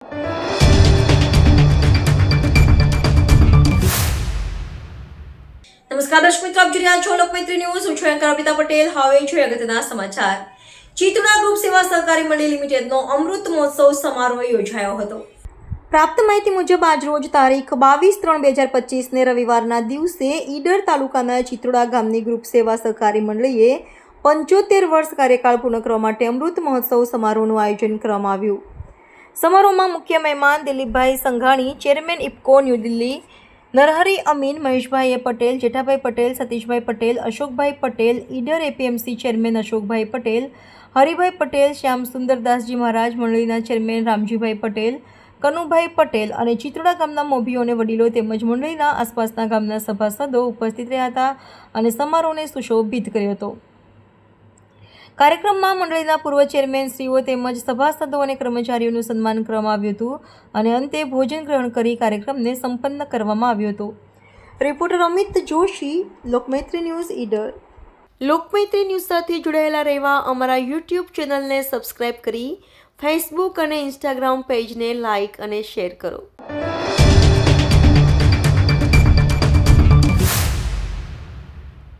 નમસ્કાર દર્શક મિત્રો, આપ જોઈ રહ્યા છો લોકમૈત્રી ન્યૂઝ. હું છું એન્કર અર્પિતા પટેલ. હવે જોઈએ અગત્યના સમાચાર. ચિત્રોડા ગ્રુપ સેવા સહકારી મંડળી લિમિટેડનો અમૃત મહોત્સવ સમારોહ યોજાયો હતો. પ્રાપ્ત માહિતી મુજબ આજરોજ તારીખ 22/3/2025 રવિવારના દિવસે ઈડર તાલુકાના ચિત્રોડા ગામની ગ્રુપ સેવા સહકારી મંડળીએ 75 વર્ષ કાર્યકાળ પૂર્ણ કરવા માટે અમૃત મહોત્સવ સમારોહનું આયોજન કરવામાં આવ્યું. સમારોહમાં મુખ્ય મહેમાન દિલીપભાઈ સંઘાણી, ચેરમેન ઇફકો ન્યૂ દિલ્હી, નરહરી અમીન, મહેશભાઈ પટેલ, જેઠાભાઈ પટેલ, સતીશભાઈ પટેલ, અશોકભાઈ પટેલ, ઈડર એપીએમસી ચેરમેન અશોકભાઈ પટેલ, હરિભાઈ પટેલ, શ્યામ સુંદરદાસજી મહારાજ મંડળીના ચેરમેન રામજીભાઈ પટેલ, કનુભાઈ પટેલ અને ચિત્રોડા ગામના મોભીઓ અને વડીલો તેમજ મંડળીના આસપાસના ગામના સભાસદો ઉપસ્થિત રહ્યા હતા અને સમારોહને સુશોભિત કર્યો હતો. કાર્યક્રમમાં મંડળીના પૂર્વ ચેરમેન શ્રીઓ તેમજ સભાસદો અને કર્મચારીઓનું સન્માન કરવામાં આવ્યું હતું અને અંતે ભોજન ગ્રહણ કરી કાર્યક્રમને સંપન્ન કરવામાં આવ્યો હતો. Reporter Amit Joshi, Lokmaitri news, Idar. Lokmaitri news સાથે જોડાયેલા રહેવા અમારા યુટ્યુબ ચેનલને સબસ્ક્રાઇબ કરી ફેસબુક અને ઇન્સ્ટાગ્રામ પેજને લાઇક અને શેર કરો.